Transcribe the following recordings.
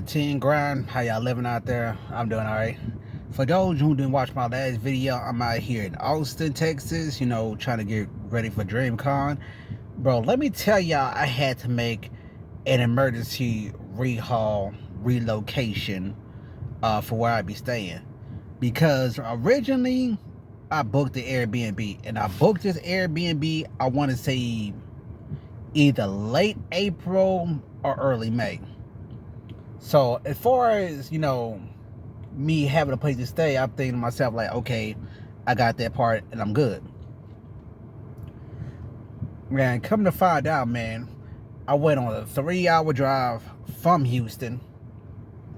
Teen Grind, how y'all living out there? I'm doing alright. For those who didn't watch my last video, I'm out here in Austin, Texas, trying to get ready for DreamCon. Bro, let me tell y'all, I had to make an emergency rehaul relocation for where I be staying. Because originally, I booked the Airbnb. And I booked this Airbnb, I want to say either late April or early May. So as far as, me having a place to stay, I'm thinking to myself like, okay, I got that part and I'm good. Man, come to find out, man, I went on a 3-hour drive from Houston.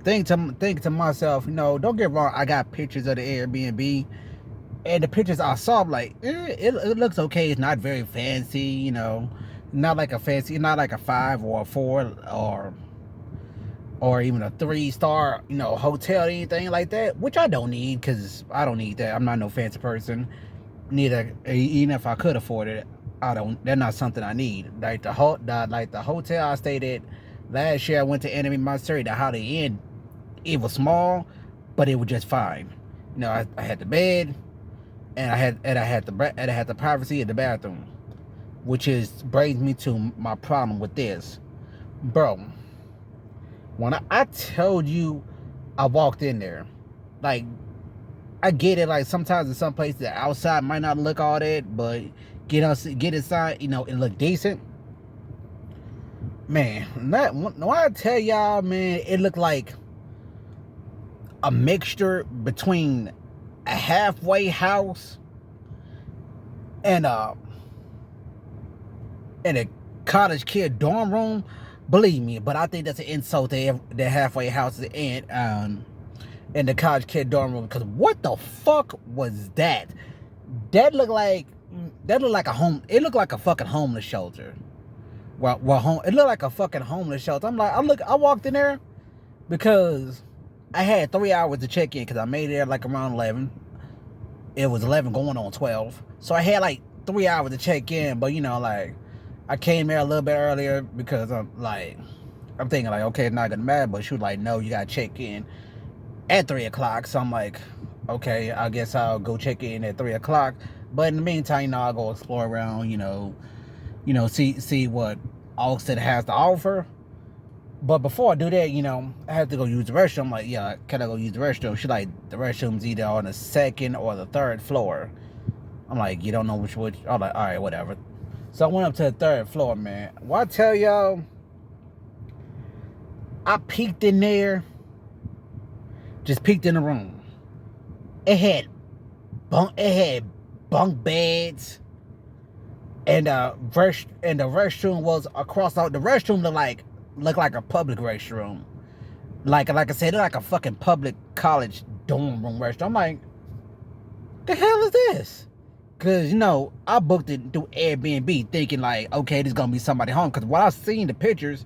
Think to myself, don't get wrong, I got pictures of the Airbnb, and the pictures I saw, I'm like, it looks okay. It's not very fancy, not like a 5 or a 4 or even a 3-star, hotel or anything like that, which I don't need, because I don't need that. I'm not no fancy person. Neither, even if I could afford it, I don't. That's not something I need. Like the hotel I stayed at last year, I went to Enemy Monastery, the Holiday Inn. It was small, but it was just fine. I had the bed, and I had the privacy of the bathroom, which brings me to my problem with this, bro. When I told you I walked in there, like, I get it, like, sometimes in some places the outside might not look all that, but get inside, it look decent. Man, when I tell y'all, man, it looked like a mixture between a halfway house and a cottage kid dorm room. Believe me, but I think that's an insult to the halfway houses and the college kid dorm room. Because what the fuck was that? That looked like a home. It looked like a fucking homeless shelter. It looked like a fucking homeless shelter. I walked in there because I had 3 hours to check in because I made it there like around 11. It was 11 going on 12, so I had like 3 hours to check in. But I came there a little bit earlier because I'm thinking like, okay, it's not gonna matter. But she was like, no, you gotta check in at 3 o'clock. So I'm like, okay, I guess I'll go check in at 3 o'clock. But in the meantime, I'll go explore around, see what Austin has to offer. But before I do that, I have to go use the restroom. I'm like, yeah, can I go use the restroom? She's like, the restroom's either on the second or the third floor. I'm like, you don't know which. I'm like, all right, whatever. So I went up to the third floor, man. Well, I tell y'all, I peeked in there, just peeked in the room. It had bunk beds, and the restroom was across out. The restroom looked like a public restroom. Like I said, it looked like a fucking public college dorm room restroom. I'm like, the hell is this? Because, I booked it through Airbnb thinking like, okay, this is going to be somebody home. Because when I seen the pictures,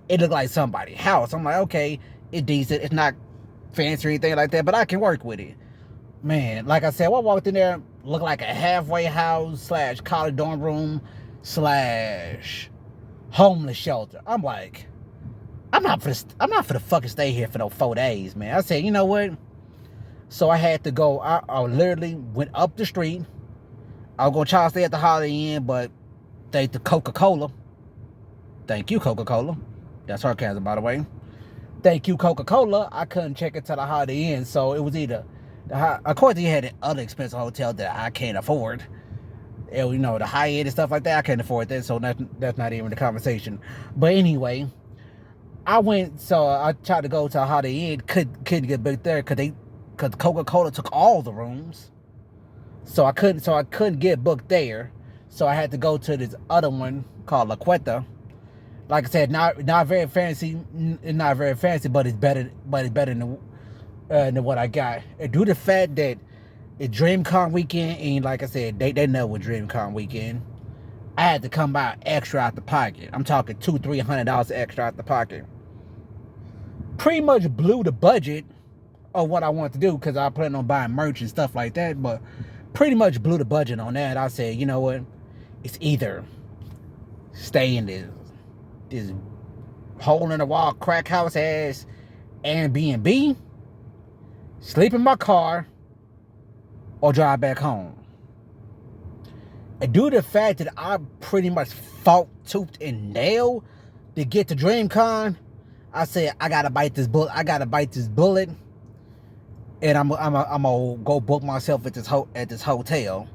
it looked like somebody's house. I'm like, okay, it's decent. It's not fancy or anything like that, but I can work with it. Man, like I said, when I walked in there, looked like a halfway house / college dorm room / homeless shelter. I'm like, I'm not for the fucking stay here for no 4 days, man. I said, you know what? So I had to go. I literally went up the street. I was going to try to stay at the Holiday Inn, but thanks to Coca-Cola. Thank you, Coca-Cola. That's sarcasm, by the way. Thank you, Coca-Cola. I couldn't check into the Holiday Inn, so it was either... Of course, he had other expensive hotel that I can't afford. The high-end and stuff like that, I can't afford that, so that's not even the conversation. But anyway, I tried to go to a Holiday Inn, couldn't get booked there because Coca-Cola took all the rooms. So I couldn't get booked there. So I had to go to this other one called La Queta. Like I said, not very fancy, but it's better than what I got. And due to the fact that it's DreamCon weekend, and like I said, they know what DreamCon weekend, I had to come by extra out the pocket. I'm talking $200-300 extra out the pocket. Pretty much blew the budget of what I wanted to do because I planned on buying merch and stuff like that, but pretty much blew the budget on that. I said, you know what? It's either stay in this hole in the wall crack house ass Airbnb, sleep in my car, or drive back home. And due to the fact that I pretty much fought tooth and nail to get to DreamCon, I said I gotta bite this bullet. And I'm gonna go book myself at this hotel.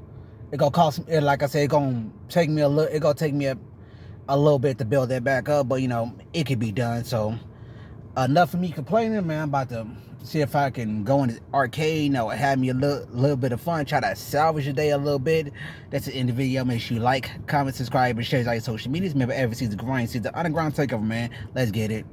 It gonna cost me, like I said, it gonna take me a little bit to build that back up, but it could be done. So enough of me complaining, man. I'm about to see if I can go in the arcade, have me a little bit of fun, try to salvage the day a little bit. That's the end of the video. Make sure you like, comment, subscribe, and share on your social medias. Remember, every season grind, see the underground takeover, man. Let's get it.